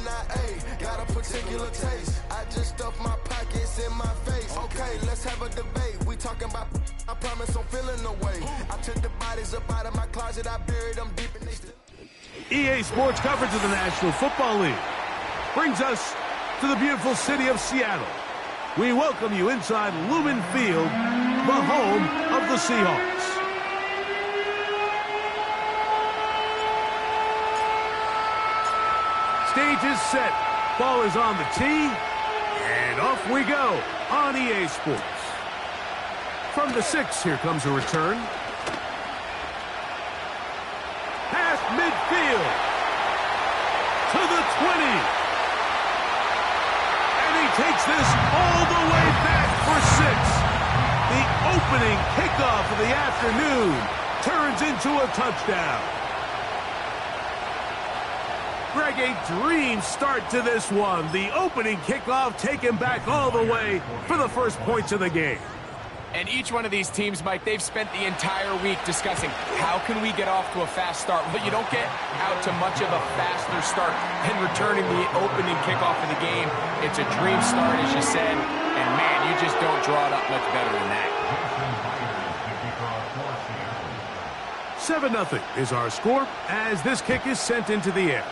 NIA, got a particular taste. I just stuff my pockets in my face. Okay, let's have a debate. We talking about, I promise I'm feeling the way. I took the bodies up out of my closet, I buried them deep in they EA Sports coverage of the National Football League brings us to the beautiful city of Seattle. We welcome you inside Lumen Field, the home of the Seahawks. Stage is set. Ball is on the tee. And off we go on EA Sports. From the 6, here comes a return. Past midfield. To the 20. And he takes this all the way back for 6. The opening kickoff of the afternoon turns into a touchdown. Greg, a dream start to this one. The opening kickoff taken back all the way for the first points of the game. And each one of these teams, Mike, they've spent the entire week discussing how can we get off to a fast start. Well, you don't get out to much of a faster start than returning the opening kickoff of the game. It's a dream start, as you said, and man, you just don't draw it up much better than that. 7-0 is our score as this kick is sent into the air.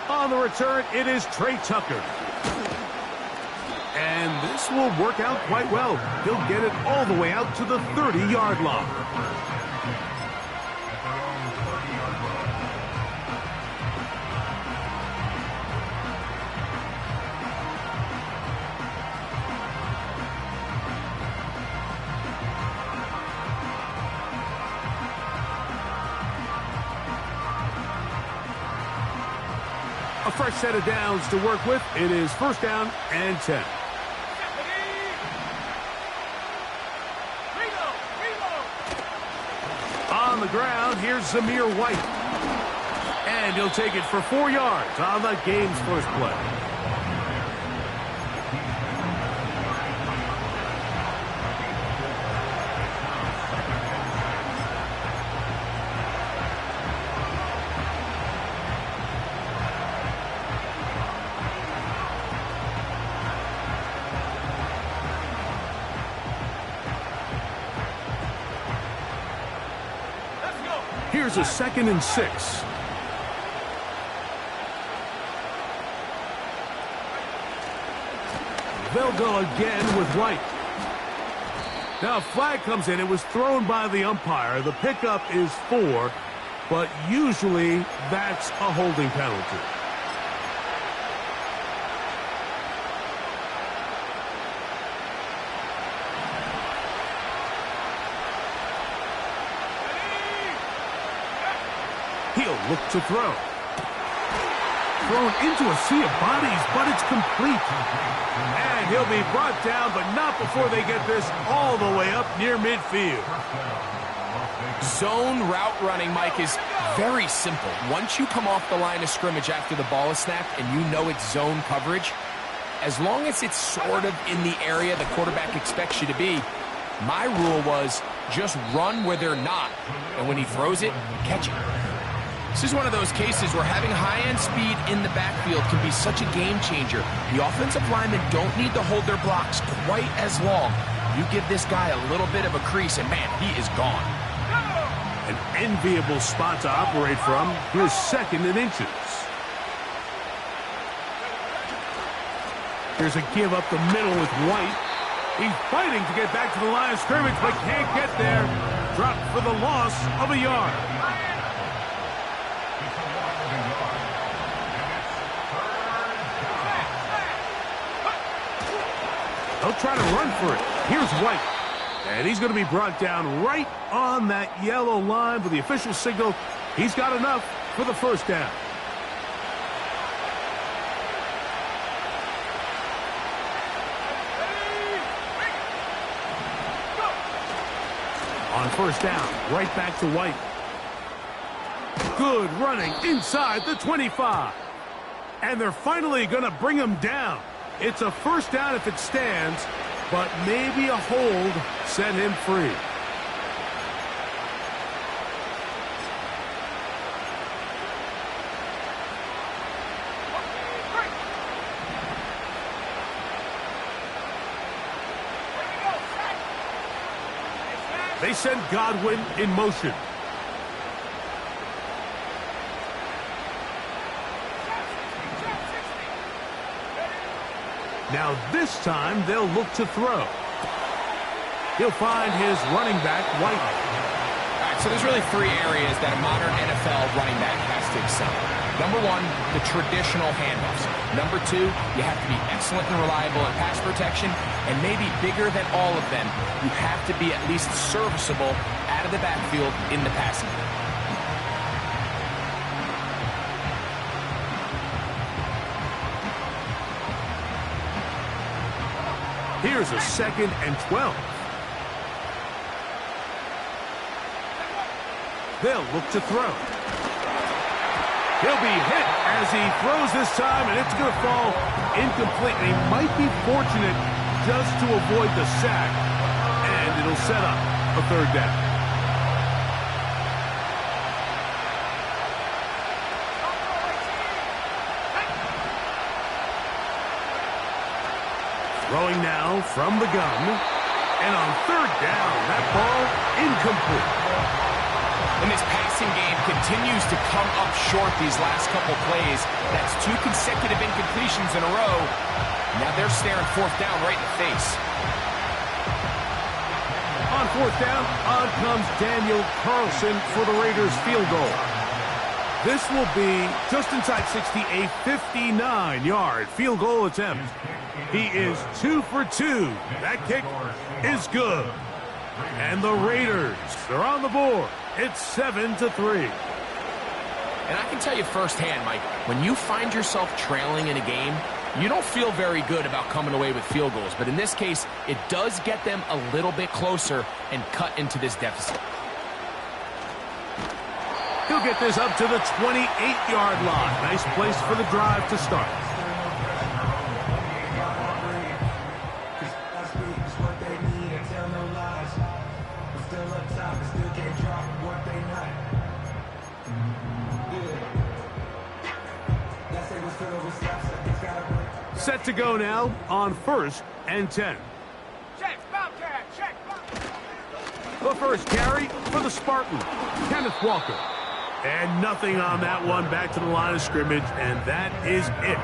On the return, it is Trey Tucker. And this will work out quite well. He'll get it all the way out to the 30-yard line. A fresh set of downs to work with. It is first down and 10. On the ground, here's Zamir White. And he'll take it for 4 yards on the game's first play. Here's a 2nd and 6. They'll go again with White. Now a flag comes in. It was thrown by the umpire. The pickup is 4, but usually that's a holding penalty. He'll look to throw. Thrown into a sea of bodies, but it's complete. And he'll be brought down, but not before they get this all the way up near midfield. Zone route running, Mike, is very simple. Once you come off the line of scrimmage after the ball is snapped and you know it's zone coverage, as long as it's sort of in the area the quarterback expects you to be, my rule was just run where they're not. And when he throws it, catch it. This is one of those cases where having high-end speed in the backfield can be such a game changer. The offensive linemen don't need to hold their blocks quite as long. You give this guy a little bit of a crease, and man, he is gone. An enviable spot to operate from. Here's 2nd and inches. Here's a give up the middle with White. He's fighting to get back to the line of scrimmage, but can't get there. Dropped for the loss of a yard. They'll try to run for it. Here's White. And he's going to be brought down right on that yellow line with the official signal. He's got enough for the first down. On first down, right back to White. Good running inside the 25. And they're finally going to bring him down. It's a first down if it stands, but maybe a hold set him free. They send Godwin in motion. Now this time they'll look to throw. He'll find his running back, White. All right, so there's really three areas that a modern NFL running back has to excel. Number one, the traditional handoffs. Number two, you have to be excellent and reliable in pass protection. And maybe bigger than all of them, you have to be at least serviceable out of the backfield in the passing game. Here's a 2nd and 12. They'll look to throw. He'll be hit as he throws this time, and it's going to fall incomplete. And he might be fortunate just to avoid the sack, and it'll set up a 3rd down. Throwing now from the gun. And on 3rd down, that ball incomplete. And this passing game continues to come up short these last couple plays. That's 2 consecutive incompletions in a row. Now they're staring 4th down right in the face. On 4th down, on comes Daniel Carlson for the Raiders field goal. This will be just inside 60, a 59-yard field goal attempt. He is 2 for 2. That kick is good. And the Raiders are on the board. It's 7-3. And I can tell you firsthand, Mike, when you find yourself trailing in a game, you don't feel very good about coming away with field goals. But in this case, it does get them a little bit closer and cut into this deficit. He'll get this up to the 28-yard line. Nice place for the drive to start. Set to go now on 1st and 10. Check, Bobcat, check. The first carry for the Spartan, Kenneth Walker. And nothing on that one, back to the line of scrimmage, and that is it.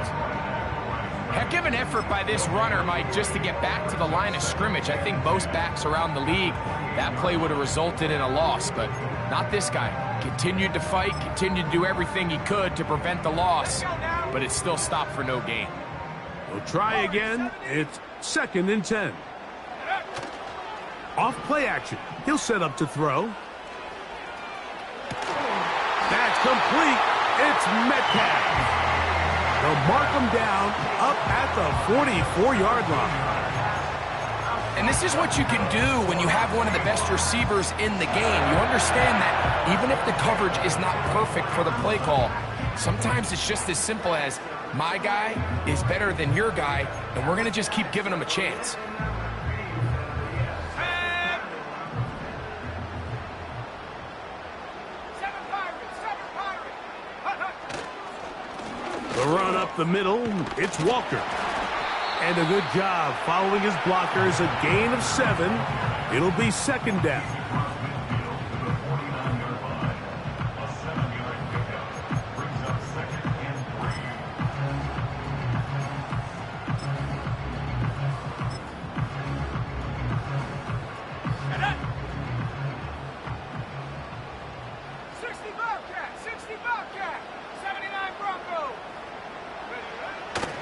Heck of an effort by this runner, Mike, just to get back to the line of scrimmage. I think most backs around the league, that play would have resulted in a loss, but not this guy. Continued to fight, continued to do everything he could to prevent the loss, but it still stopped for no gain. We'll try again. It's 2nd and 10. Off play action. He'll set up to throw. That's complete. It's Metcalf. They'll mark him down up at the 44-yard line. And this is what you can do when you have one of the best receivers in the game. You understand that even if the coverage is not perfect for the play call, sometimes it's just as simple as my guy is better than your guy, and we're going to just keep giving him a chance. The run up the middle, it's Walker. And a good job following his blockers, a gain of 7. It'll be 2nd down.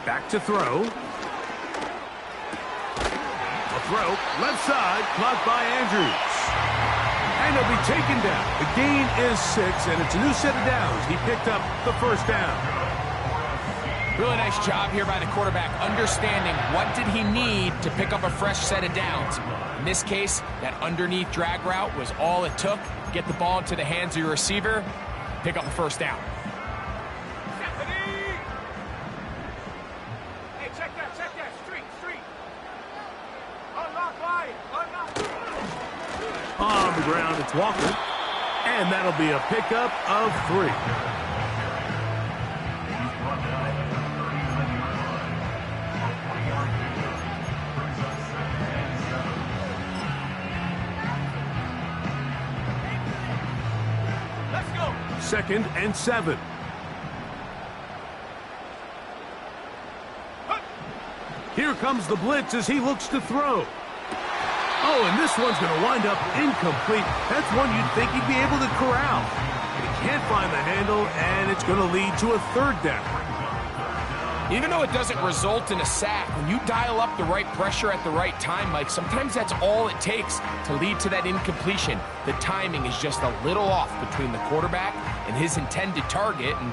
Back to throw. A throw, left side, caught by Andrews. And he'll be taken down. The gain is 6, and it's a new set of downs. He picked up the 1st down. Really nice job here by the quarterback, understanding what did he need to pick up a fresh set of downs. In this case, that underneath drag route was all it took. Get the ball into the hands of your receiver, pick up a 1st down. On the ground, it's Walker. And that'll be a pickup of 3. 2nd and 7. Here comes the blitz as he looks to throw. Oh, and this one's going to wind up incomplete. That's one you'd think he'd be able to corral. He can't find the handle, and it's going to lead to a 3rd down. Even though it doesn't result in a sack, when you dial up the right pressure at the right time, Mike, sometimes that's all it takes to lead to that incompletion. The timing is just a little off between the quarterback and his intended target, and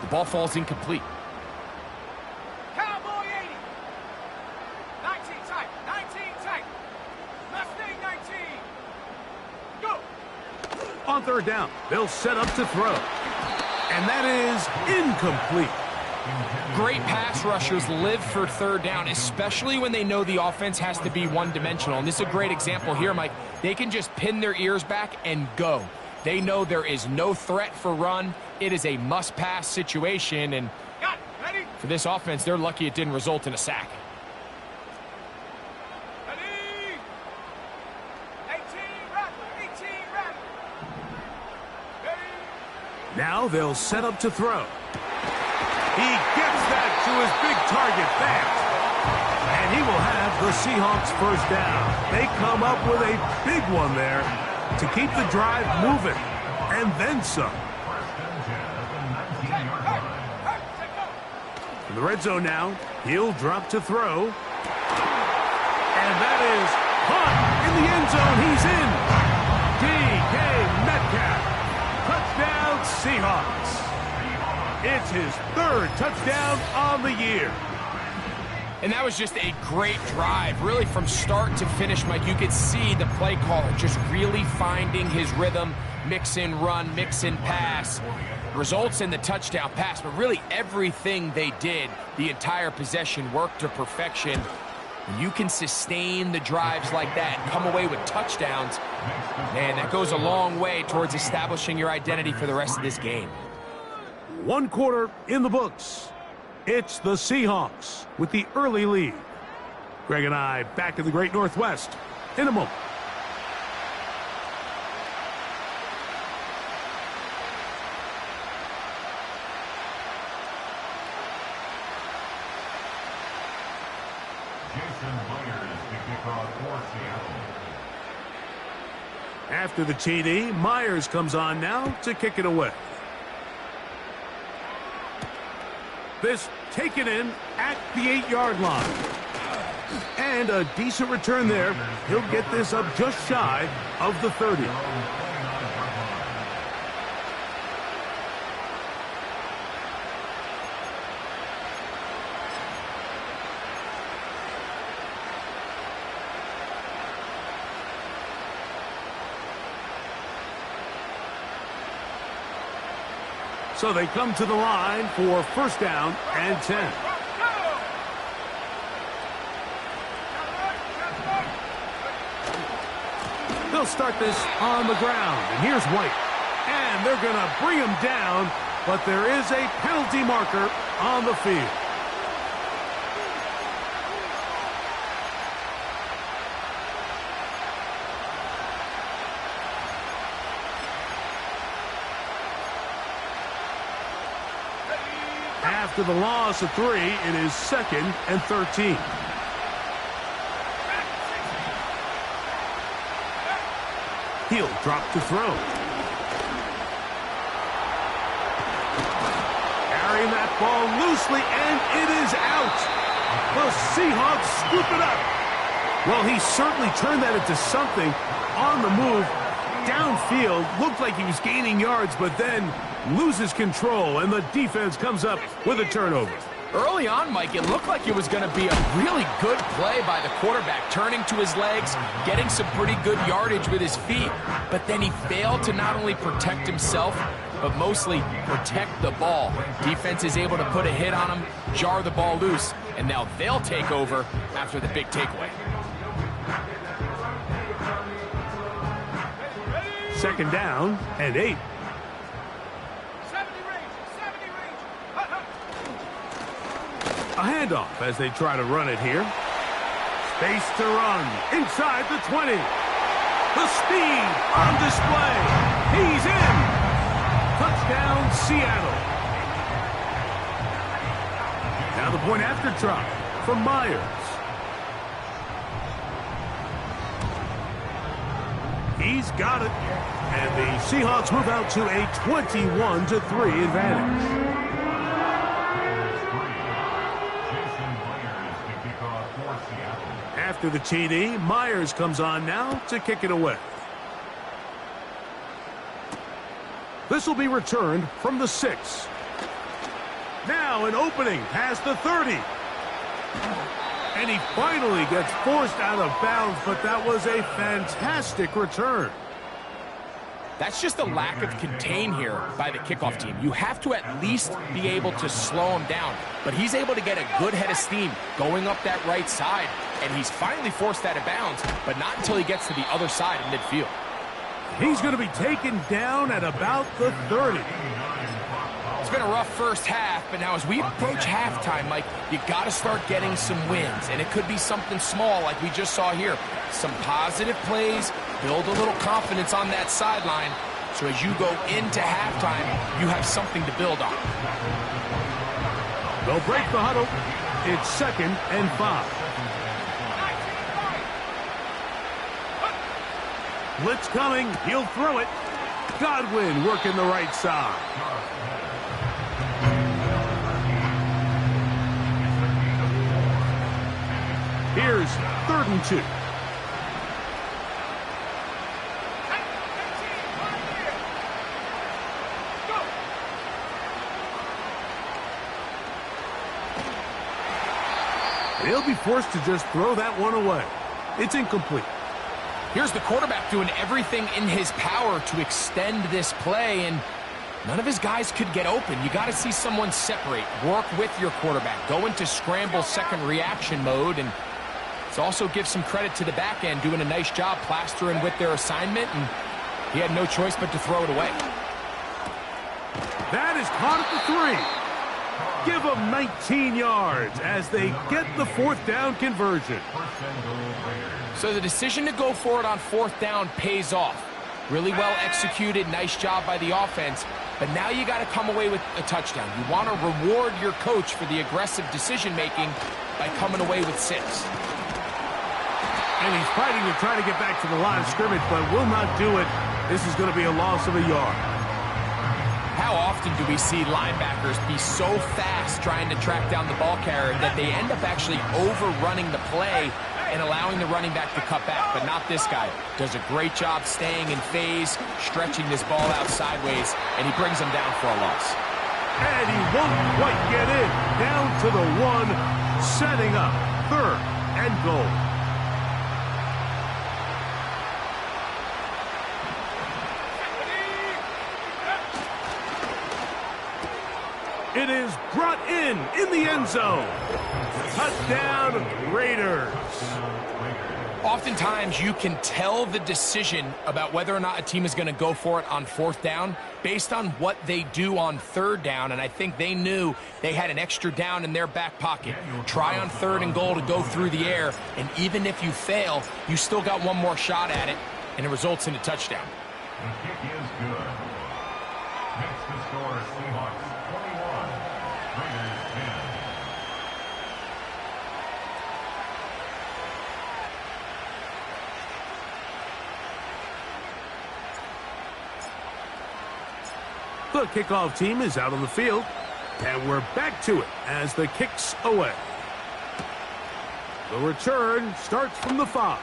the ball falls incomplete. Cowboy 80. 19 tight. 19 tight. Mustang 19. Go. On 3rd down, they'll set up to throw. And that is incomplete. Great pass rushers live for 3rd down, especially when they know the offense has to be one-dimensional. And this is a great example here, Mike. They can just pin their ears back and go. They know there is no threat for run. It is a must-pass situation. And Got it. Ready? for this offense, they're lucky it didn't result in a sack. Ready? 18 Rattler. 18 Rattler. Ready? Now they'll set up to throw. He gets that to his big target fast. And he will have the Seahawks 1st down. They come up with a big one there to keep the drive moving. And then some. In the red zone now, he'll drop to throw. And that is caught in the end zone. He's in. DK Metcalf. Touchdown Seahawks. It's his 3rd touchdown on the year. And that was just a great drive. Really, from start to finish, Mike, you could see the play caller just really finding his rhythm. Mix in run, mix in pass. Results in the touchdown pass. But really, everything they did, the entire possession, worked to perfection. When you can sustain the drives like that and come away with touchdowns, man, that goes a long way towards establishing your identity for the rest of this game. 1 quarter in the books. It's the Seahawks with the early lead. Greg and I back in the Great Northwest in a moment. After the TD, Myers comes on now to kick it away. This taken in at the 8-yard line. And a decent return there. He'll get this up just shy of the 30. So they come to the line for 1st down and 10. They'll start this on the ground, and here's White. And they're going to bring him down, but there is a penalty marker on the field. After the loss of 3, it is 2nd and 13. He'll drop to throw. Carrying that ball loosely, and it is out. The Seahawks scoop it up. Well, he certainly turned that into something on the move. Downfield, looked like he was gaining yards, but then loses control, and the defense comes up with a turnover. Early on, Mike, it looked like it was going to be a really good play by the quarterback, turning to his legs, getting some pretty good yardage with his feet. But then he failed to not only protect himself, but mostly protect the ball. Defense is able to put a hit on him, jar the ball loose, and now they'll take over after the big takeaway. 2nd down and 8. 70 range. 70 range. A handoff as they try to run it here. Space to run inside the 20. The speed on display. He's in. Touchdown. Touchdown, Seattle. Now the point after try from Myers. He's got it. And the Seahawks move out to a 21-3 advantage. After the TD, Myers comes on now to kick it away. This will be returned from the 6. Now an opening past the 30. And he finally gets forced out of bounds, but that was a fantastic return. That's just a lack of contain here by the kickoff team. You have to at least be able to slow him down. But he's able to get a good head of steam going up that right side. And he's finally forced out of bounds, but not until he gets to the other side of midfield. He's going to be taken down at about the 30. It's been a rough first half, but now as we approach halftime, Mike, you got to start getting some wins. And it could be something small like we just saw here. Some positive plays, build a little confidence on that sideline. So as you go into halftime, you have something to build on. They'll break the huddle. It's 2nd and 5. Blitz coming. He'll throw it. Godwin working the right side. Here's 3rd and 2. He'll be forced to just throw that one away. It's incomplete. Here's the quarterback doing everything in his power to extend this play, and none of his guys could get open. You got to see someone separate, work with your quarterback, go into scramble second reaction mode, and it also gives some credit to the back end doing a nice job plastering with their assignment, and he had no choice but to throw it away. That is caught at the 3. Give them 19 yards as they get the 4th down conversion. So the decision to go for it on 4th down pays off. Really well executed, nice job by the offense. But now you got to come away with a touchdown. You want to reward your coach for the aggressive decision-making by coming away with 6. And he's fighting to try to get back to the line of scrimmage, but will not do it. This is going to be a loss of a yard. How often do we see linebackers be so fast trying to track down the ball carrier that they end up actually overrunning the play and allowing the running back to cut back? But not this guy. Does a great job staying in phase, stretching this ball out sideways, and he brings them down for a loss. And he won't quite get in. Down to the 1, setting up 3rd and goal. It is brought in the end zone. Touchdown, Raiders. Oftentimes, you can tell the decision about whether or not a team is going to go for it on 4th down based on what they do on 3rd down, and I think they knew they had an extra down in their back pocket. Try on 3rd and goal to go through the air, and even if you fail, you still got one more shot at it, and it results in a touchdown. The kick is good. Next to score, Seahawks 21, Raiders 10. The kickoff team is out on the field, and we're back to it as the kick's away. The return starts from the 5.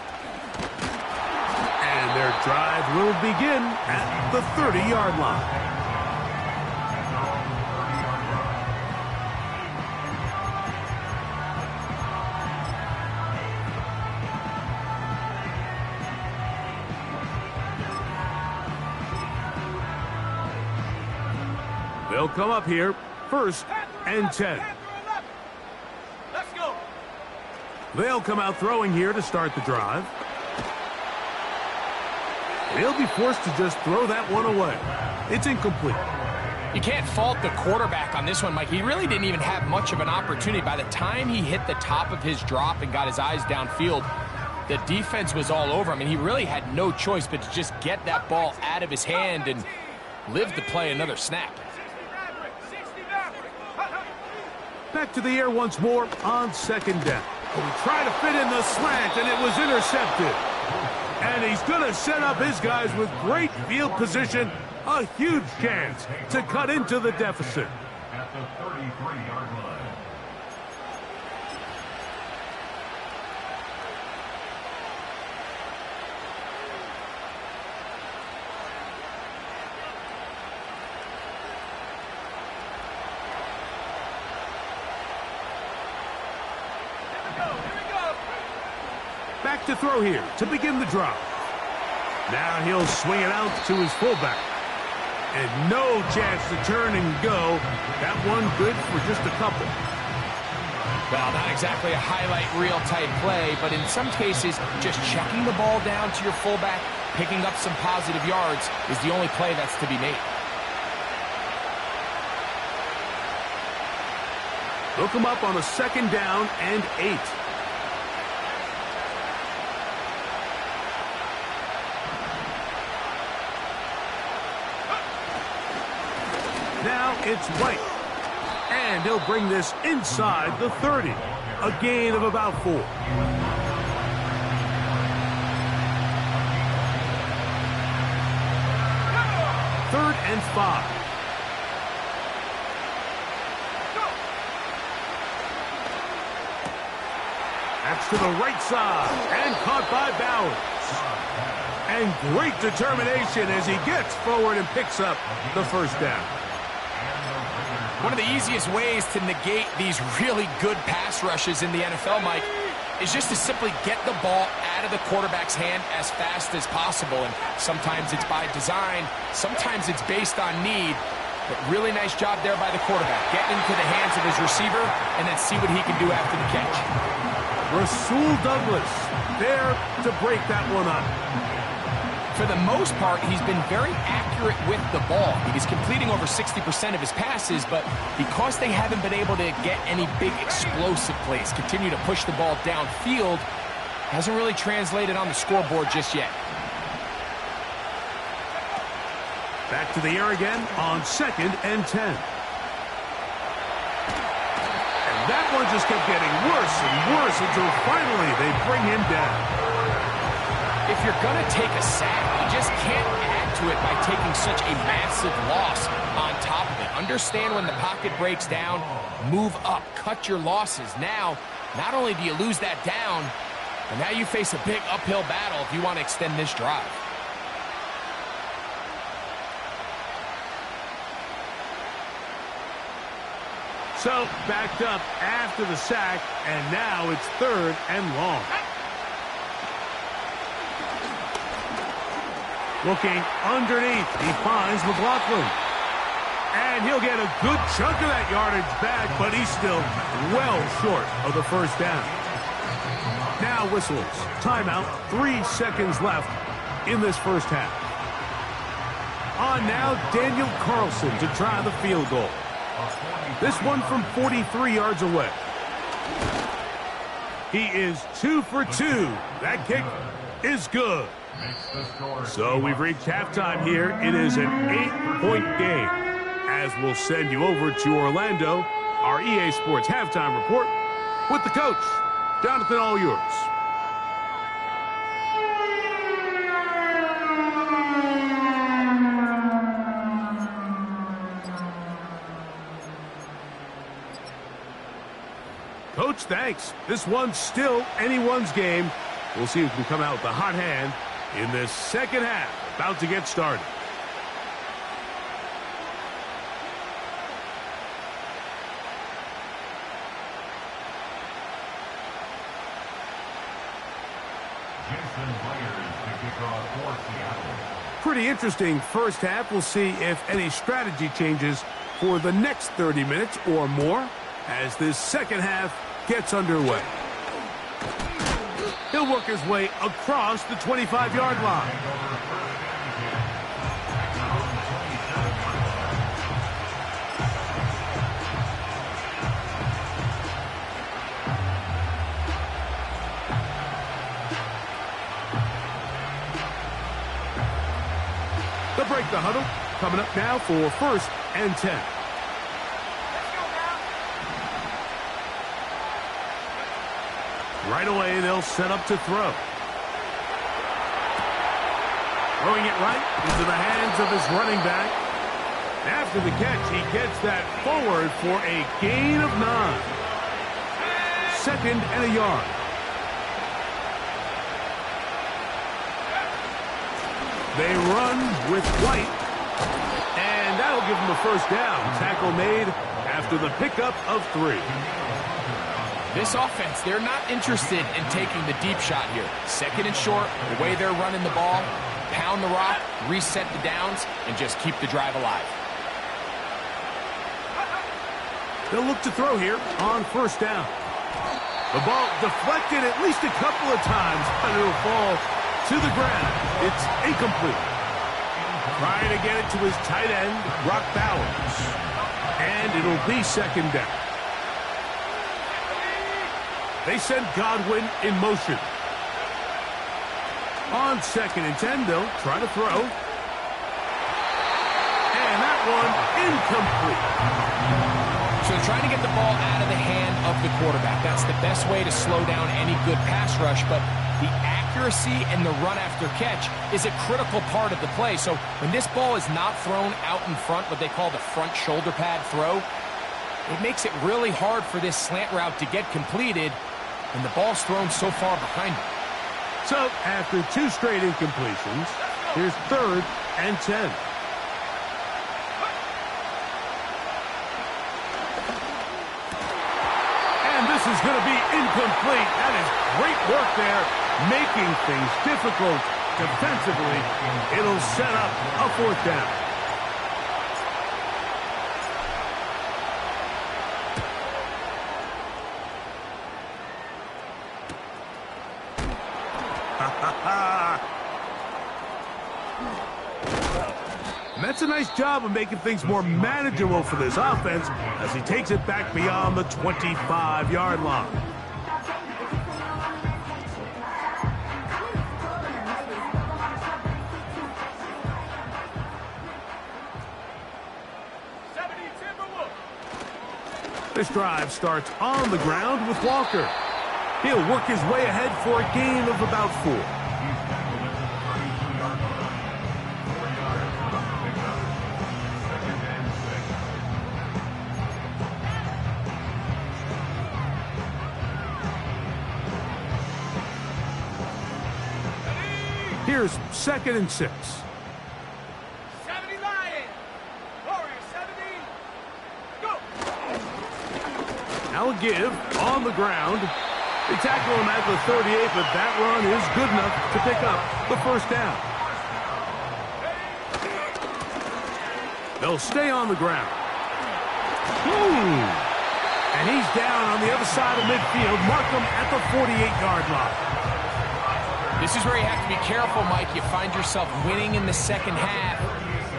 And their drive will begin at the 30-yard line. They'll come up here, 1st and 10. Let's go. They'll come out throwing here to start the drive. He'll be forced to just throw that one away. It's incomplete. You can't fault the quarterback on this one, Mike. He really didn't even have much of an opportunity. By the time he hit the top of his drop and got his eyes downfield, the defense was all over him, and he really had no choice but to just get that ball out of his hand and live to play another snap. Back to the air once more on second down. He tried to fit in the slant, and it was intercepted. And he's going to set up his guys with great field position. A huge chance to cut into the deficit. At the 33-yard line. Back to throw here to begin the drive. Now he'll swing it out to his fullback. And no chance to turn and go. That one good for just a couple. Well, not exactly a highlight reel type play, but in some cases, just checking the ball down to your fullback, picking up some positive yards is the only play that's to be made. Look him up on a second down and 8. Now it's White. And he'll bring this inside the 30. A gain of about 4. Third and 5. That's to the right side and caught by Bowers. And great determination as he gets forward and picks up the first down. One of the easiest ways to negate these really good pass rushes in the NFL, Mike, is just to simply get the ball out of the quarterback's hand as fast as possible. And sometimes it's by design, sometimes it's based on need. But really nice job there by the quarterback, getting into the hands of his receiver and then see what he can do after the catch. Rasul Douglas there to break that one up. For the most part, he's been very accurate with the ball. He's completing over 60% of his passes, but because they haven't been able to get any big explosive plays, continue to push the ball downfield, hasn't really translated on the scoreboard just yet. Back to the air again on second and 10. And that one just kept getting worse and worse until finally they bring him down. If you're going to take a sack, you just can't add to it by taking such a massive loss on top of it. Understand when the pocket breaks down, move up, cut your losses. Now, not only do you lose that down, but now you face a big uphill battle if you want to extend this drive. So, backed up after the sack, and now it's third and long. Looking underneath, he finds McLaughlin. And he'll get a good chunk of that yardage back, but he's still well short of the first down. Now whistles. Timeout. 3 seconds left in this first half. On now, Daniel Carlson to try the field goal. This one from 43 yards away. He is 2 for 2. That kick is good. So we've reached halftime here. It is an 8-point game. As we'll send you over to Orlando, our EA Sports halftime report with the coach. Jonathan, all yours. Coach, thanks. This one's still anyone's game. We'll see who can come out with the hot hand in this second half. About to get started. Pretty interesting first half. We'll see if any strategy changes for the next 30 minutes or more as this second half gets underway. He'll work his way across the 25-yard line. They'll break the huddle. Coming up now for first and 10. Right away, they'll set up to throw. Throwing it right into the hands of his running back. After the catch, he gets that forward for a gain of 9. 2nd and a yard. They run with White. And that'll give them a first down. Tackle made after the pickup of 3. This offense, they're not interested in taking the deep shot here. 2nd and short, the way they're running the ball, pound the rock, reset the downs, and just keep the drive alive. They'll look to throw here on 1st down. The ball deflected at least a couple of times, but it'll fall to the ground. It's incomplete. Trying to get it to his tight end, Brock Bowers. And it'll be 2nd down. They send Godwin in motion. On 2nd and 10, they'll try to throw. And that one incomplete. So they're trying to get the ball out of the hand of the quarterback. That's the best way to slow down any good pass rush, but the accuracy and the run after catch is a critical part of the play. So when this ball is not thrown out in front, what they call the front shoulder pad throw, it makes it really hard for this slant route to get completed, and the ball's thrown so far behind him. So after 2 straight incompletions, here's 3rd and 10. And this is going to be incomplete. That is great work there, making things difficult defensively. It'll set up a 4th down. And that's a nice job of making things more manageable for this offense as he takes it back beyond the 25-yard line. This drive starts on the ground with Walker. He'll work his way ahead for a gain of about 4. Here's 2nd and 6. 70 Lions. Warriors 70. Go. Now a give on the ground. They tackle him at the 38, but that run is good enough to pick up the 1st down. They'll stay on the ground. Ooh. And he's down on the other side of midfield. Mark him at the 48-yard line. This is where you have to be careful, Mike. You find yourself winning in the 2nd half.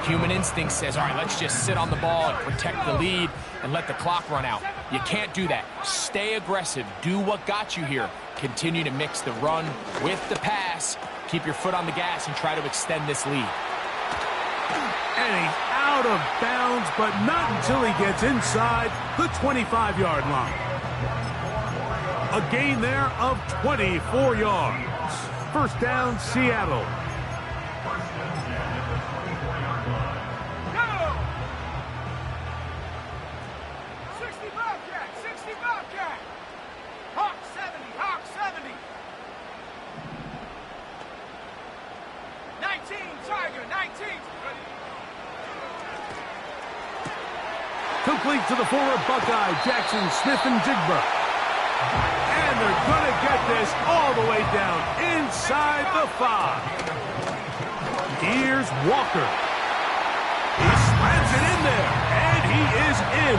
Human instinct says, all right, let's just sit on the ball and protect the lead and let the clock run out. You can't do that. Stay aggressive. Do what got you here. Continue to mix the run with the pass. Keep your foot on the gas and try to extend this lead. And he's out of bounds, but not until he gets inside the 25-yard line. A gain there of 24 yards. 1st down, Seattle. Go! 60 Bobcat, 60 Bobcat. Hawk 70, Hawk 70. 19 Tiger, 19. Complete to the former Buckeye, Jackson Smith-Njigba. And they're going to get this all the way down inside the 5. Here's Walker. He slams it in there, and he is in.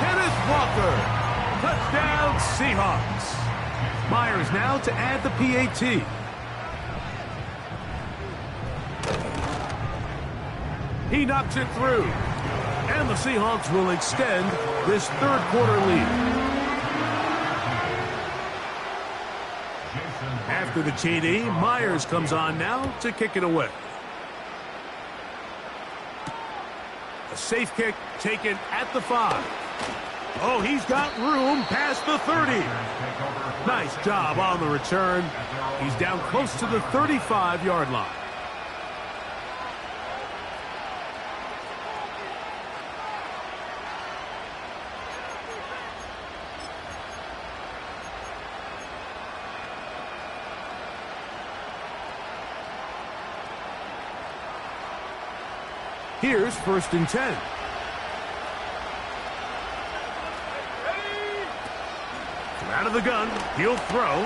Kenneth Walker. Touchdown, Seahawks. Myers now to add the PAT. He knocks it through. And the Seahawks will extend this 3rd quarter lead. After the TD, Myers comes on now to kick it away. A safe kick taken at the 5. Oh, he's got room past the 30. Nice job on the return. He's down close to the 35-yard line. Here's 1st and 10. Out of the gun, he'll throw.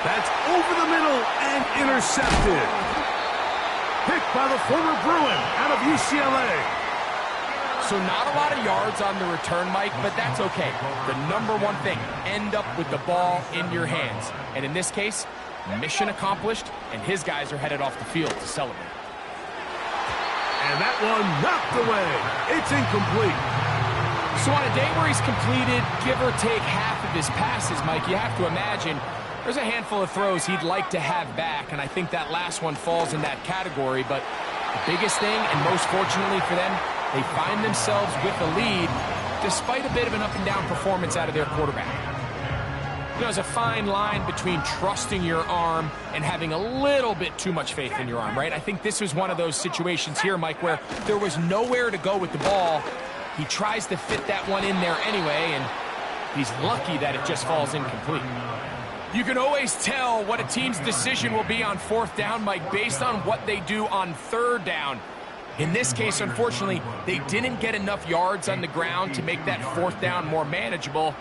That's over the middle and intercepted. Picked by the former Bruin out of UCLA. So not a lot of yards on the return, Mike, but that's okay. The number one thing, end up with the ball in your hands. And in this case, mission accomplished, and his guys are headed off the field to celebrate. And that one knocked away. It's incomplete. So on a day where he's completed, give or take half of his passes, Mike, you have to imagine there's a handful of throws he'd like to have back, and I think that last one falls in that category. But the biggest thing, and most fortunately for them, they find themselves with a lead despite a bit of an up-and-down performance out of their quarterback. You know, there's a fine line between trusting your arm and having a little bit too much faith in your arm, right? I think this was one of those situations here, Mike, where there was nowhere to go with the ball. He tries to fit that one in there anyway, and he's lucky that it just falls incomplete. You can always tell what a team's decision will be on 4th down, Mike, based on what they do on 3rd down. In this case, unfortunately, they didn't get enough yards on the ground to make that 4th down more manageable.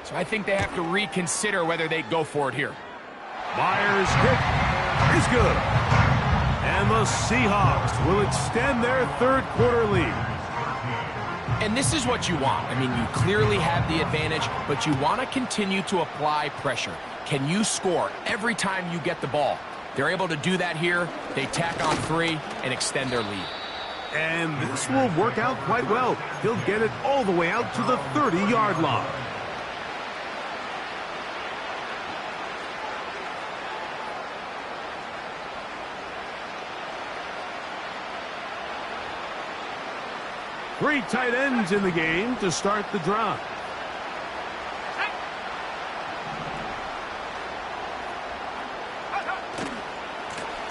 So I think they have to reconsider whether they go for it here. Myers' kick is good. And the Seahawks will extend their 3rd quarter lead. And this is what you want. I mean, you clearly have the advantage, but you want to continue to apply pressure. Can you score every time you get the ball? They're able to do that here. They tack on 3 and extend their lead. And this will work out quite well. He'll get it all the way out to the 30-yard line. Three tight ends in the game to start the drive.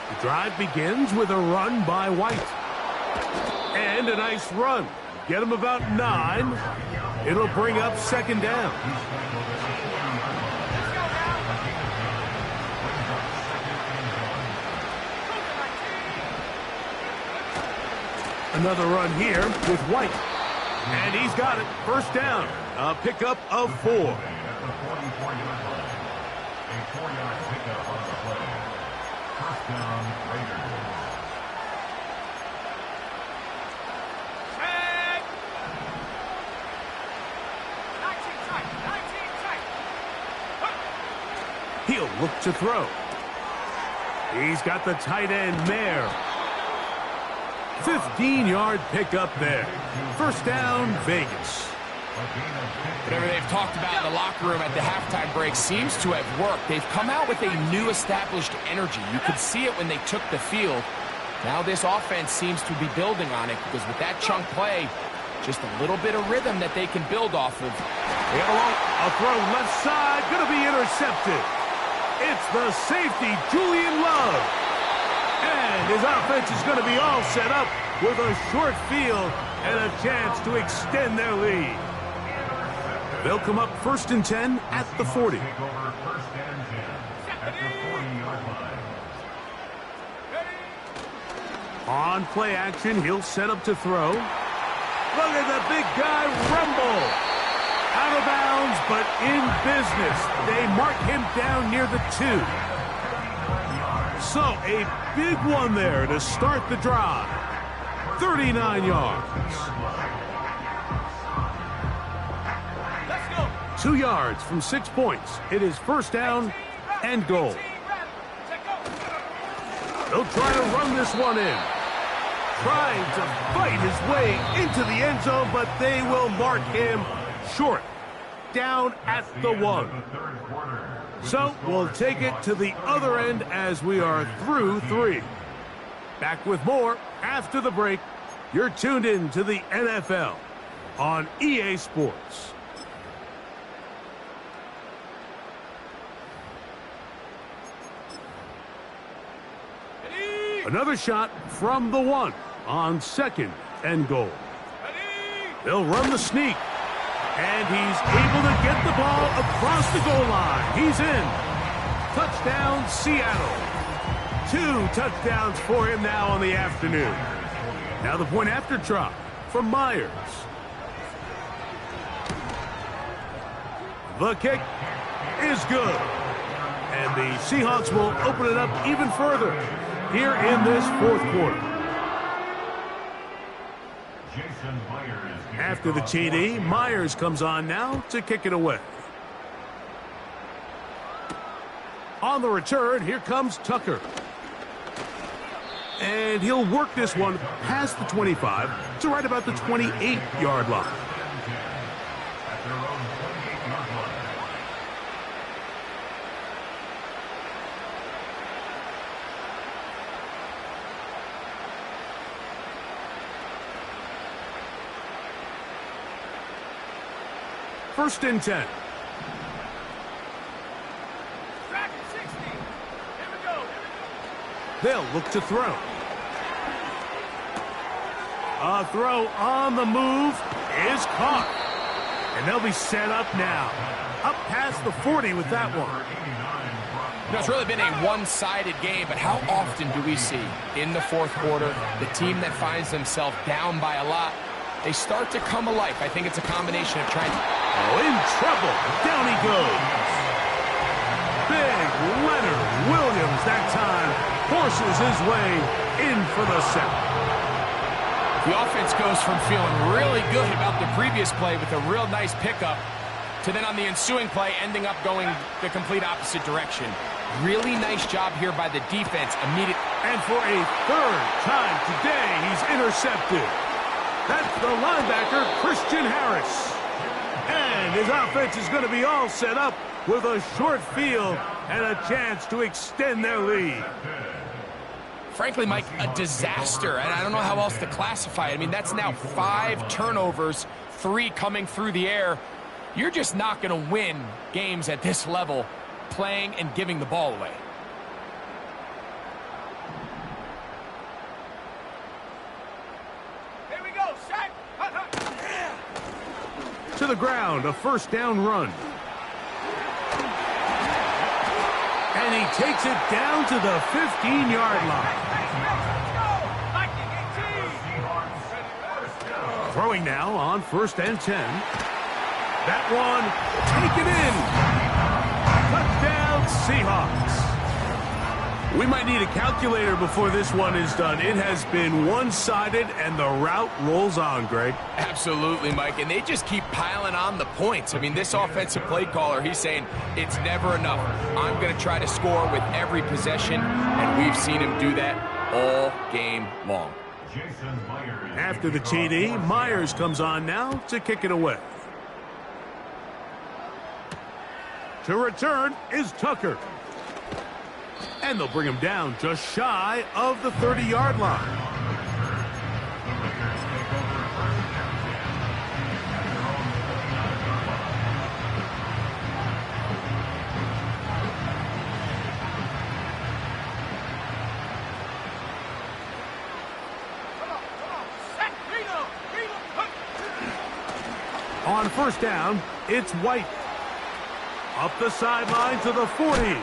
The drive begins with a run by White. And a nice run. Get him about 9. It'll bring up 2nd down. Another run here with White. And he's got it. 1st down. A pickup of 4. A 44-yard pickup on the play. 1st down, Raiders. Check. 19 tight. 19 tight. He'll look to throw. He's got the tight end there. 15-yard pickup there. 1st down, Vegas. Whatever they've talked about in the locker room at the halftime break seems to have worked. They've come out with a new established energy. You could see it when they took the field. Now this offense seems to be building on it because with that chunk play, just a little bit of rhythm that they can build off of. They have a throw left side, going to be intercepted. It's the safety, Julian Love. And his offense is going to be all set up with a short field and a chance to extend their lead. They'll come up 1st and 10 at the 40. Take over 1st and 10 at the 40-yard line. On play action, he'll set up to throw. Look at the big guy rumble. Out of bounds, but in business. They mark him down near the 2. So, a big one there to start the drive. 39 yards. Let's go. 2 yards from 6 points. It is 1st down and goal. They'll try to run this one in. Trying to fight his way into the end zone, but they will mark him short. Down at the 1. So we'll take it to the other end as we are through 3. Back with more after the break. You're tuned in to the NFL on EA Sports. Another shot from the 1 on 2nd and goal. They'll run the sneak. And he's able to get the ball across the goal line. He's in. Touchdown, Seattle. 2 touchdowns for him now on the afternoon. Now the point after try from Myers. The kick is good. And the Seahawks will open it up even further here in this 4th quarter. After the TD, Myers comes on now to kick it away. On the return, here comes Tucker. And he'll work this one past the 25 to right about the 28-yard line. First and 10. Track 60. Here we go. They'll look to throw. A throw on the move is caught. And they'll be set up now. Up past the 40 with that one. You know, it's really been a one-sided game, but how often do we see in the 4th quarter the team that finds themselves down by a lot, they start to come alive? I think it's a combination of trying to... Oh, in trouble. Down he goes. Big Leonard Williams that time forces his way in for the sack. The offense goes from feeling really good about the previous play with a real nice pickup to then on the ensuing play ending up going the complete opposite direction. Really nice job here by the defense. And for a 3rd time today, he's intercepted. That's the linebacker, Christian Harris. And his offense is going to be all set up with a short field and a chance to extend their lead. Frankly, Mike, a disaster, and I don't know how else to classify it. I mean, that's now 5 turnovers, 3 coming through the air. You're just not going to win games at this level playing and giving the ball away. Here we go. Sack. To the ground, a 1st down run. And he takes it down to the 15-yard line. Throwing now on 1st and 10. That one taken in. Touchdown, Seahawks. We might need a calculator before this one is done. It has been one-sided, and the route rolls on, Greg. Absolutely, Mike, and they just keep piling on the points. I mean, this offensive play caller, he's saying it's never enough. I'm going to try to score with every possession, and we've seen him do that all game long. After the TD, Myers comes on now to kick it away. To return is Tucker. And they'll bring him down just shy of the 30-yard line. On 1st down, it's White. Up the sideline to the 40.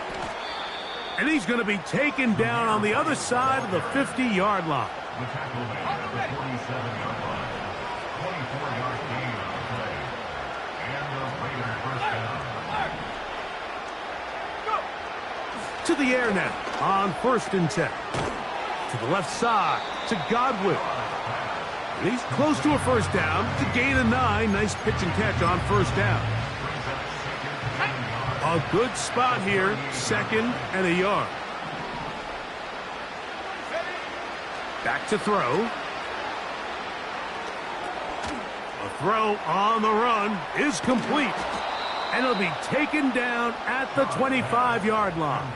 And he's going to be taken down on the other side of the 50-yard line. The tackle made at the 47-yard line. 24-yard gain on the play. And the Raiders first down. To the air now on 1st and 10. To the left side to Godwin. And he's close to a 1st down to gain a 9. Nice pitch and catch on 1st down. A good spot here, 2nd and a yard. Back to throw. A throw on the run is complete. And it'll be taken down at the 25-yard line.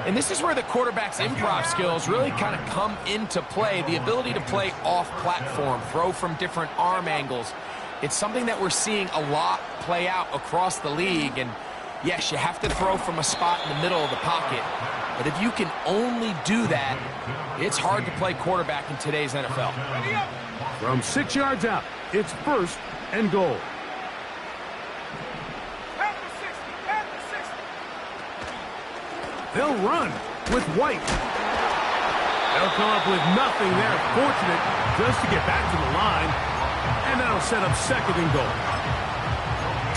And this is where the quarterback's improv skills really kind of come into play. The ability to play off-platform, throw from different arm angles. It's something that we're seeing a lot play out across the league. And yes, you have to throw from a spot in the middle of the pocket. But if you can only do that, it's hard to play quarterback in today's NFL. From 6 yards out, it's 1st and goal. They'll run with White. They'll come up with nothing there. Fortunate just to get back to the line. And that'll set up 2nd and goal.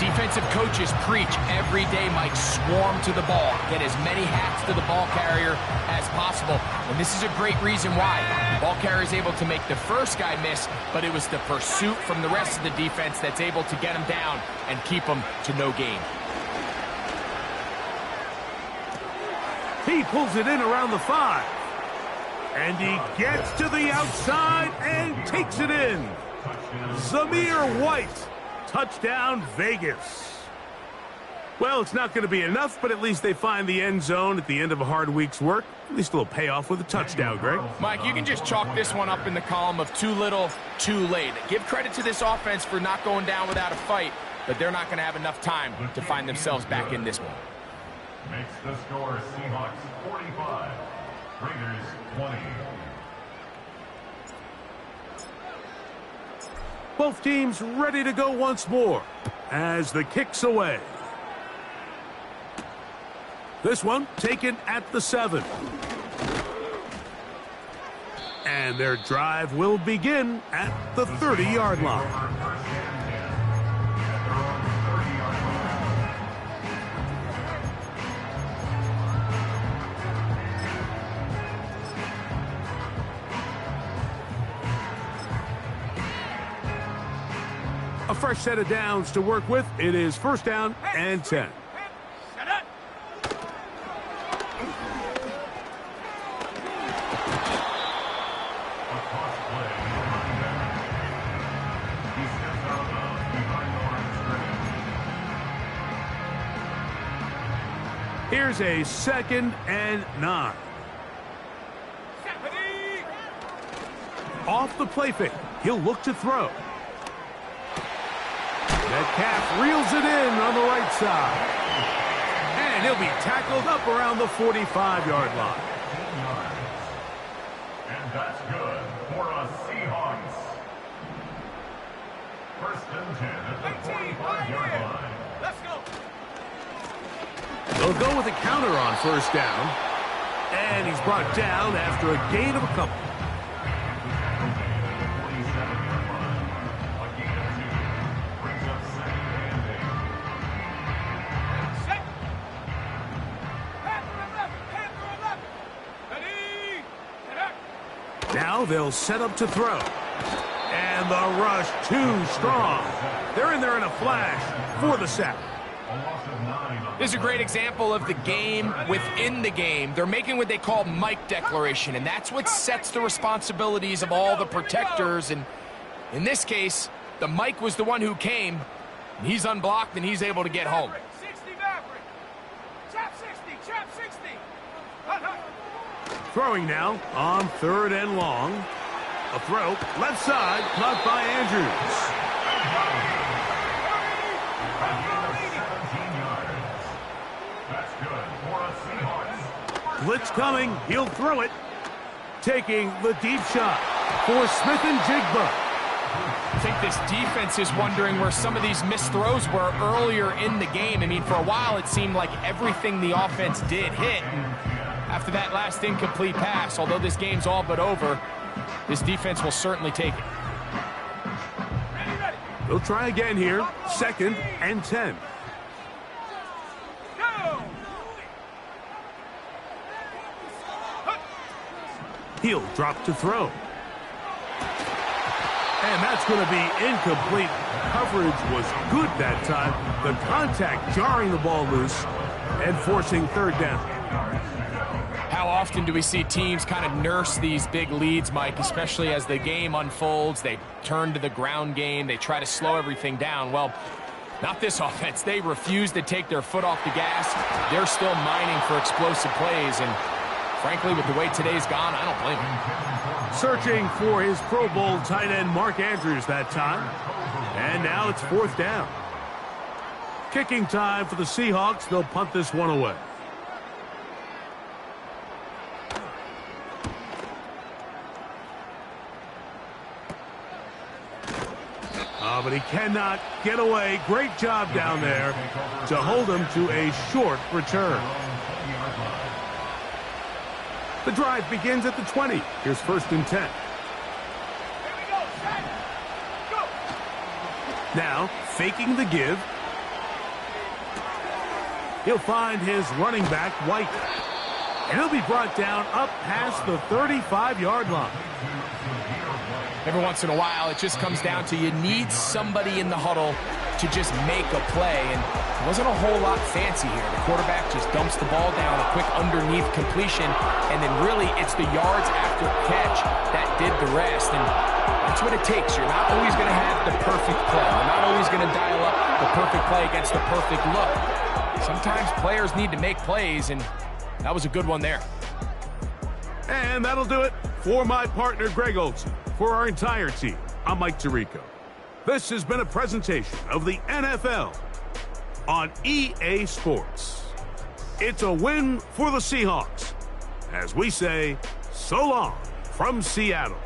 Defensive coaches preach every day, Mike, swarm to the ball. Get as many hats to the ball carrier as possible. And this is a great reason why. The ball carrier is able to make the first guy miss, but it was the pursuit from the rest of the defense that's able to get him down and keep him to no gain. He pulls it in around the 5. And he gets to the outside and takes it in. Zamir White. Touchdown, Vegas. Well, it's not going to be enough, but at least they find the end zone at the end of a hard week's work. At least a little payoff with a touchdown, Greg. Mike, you can just chalk this one up in the column of too little, too late. Give credit to this offense for not going down without a fight, but they're not going to have enough time to find themselves back in this one. Makes the score Seahawks 45, Raiders 20. Both teams ready to go once more as the kick's away. This one taken at the 7. And their drive will begin at the 30-yard line. A fresh set of downs to work with. It is 1st down and 10. Here's a 2nd and 9. Off the play fake. He'll look to throw. Metcalf reels it in on the right side. And he'll be tackled up around the 45-yard line. And that's good for a Seahawks. 1st and 10 at the 45-yard line. Let's go. They'll go with a counter on 1st down. And he's brought down after a gain of a couple. Now they'll set up to throw. And the rush too strong. They're in there in a flash for the sack. This is a great example of the game within the game. They're making what they call Mike declaration, and that's what sets the responsibilities of all the protectors. And in this case, the Mike was the one who came. And he's unblocked, and he's able to get home. 60 Maverick. Trap 60. Trap 60. Throwing now on 3rd and long. A throw, left side, caught by Andrews. That's good for a Seahawks. Blitz coming, he'll throw it. Taking the deep shot for Smith and Jigba. I think this defense is wondering where some of these missed throws were earlier in the game. I mean, for a while it seemed like everything the offense did hit. And after that last incomplete pass, although this game's all but over, this defense will certainly take it. They'll try again here. 2nd and 10. He'll drop to throw. And that's going to be incomplete. Coverage was good that time. The contact jarring the ball loose and forcing 3rd down. How often do we see teams kind of nurse these big leads, Mike, especially as the game unfolds? They turn to the ground game. They try to slow everything down. Well, not this offense. They refuse to take their foot off the gas. They're still mining for explosive plays. And frankly, with the way today's gone, I don't blame them. Searching for his Pro Bowl tight end Mark Andrews that time. And now it's 4th down. Kicking time for the Seahawks. They'll punt this one away. but he cannot get away. Great job down there to hold him to a short return. The drive begins at the 20. Here's 1st and 10. Here we go. Set. Go. Now, faking the give. He'll find his running back, White. And he'll be brought down up past the 35-yard line. Every once in a while, it just comes down to you need somebody in the huddle to just make a play. And it wasn't a whole lot fancy here. The quarterback just dumps the ball down, a quick underneath completion, and then really it's the yards after catch that did the rest. And that's what it takes. You're not always going to have the perfect play. You're not always going to dial up the perfect play against the perfect look. Sometimes players need to make plays, and that was a good one there. And that'll do it for my partner, Greg Olson. For our entire team, I'm Mike Tirico. This has been a presentation of the NFL on EA Sports. It's a win for the Seahawks, as we say so long from Seattle.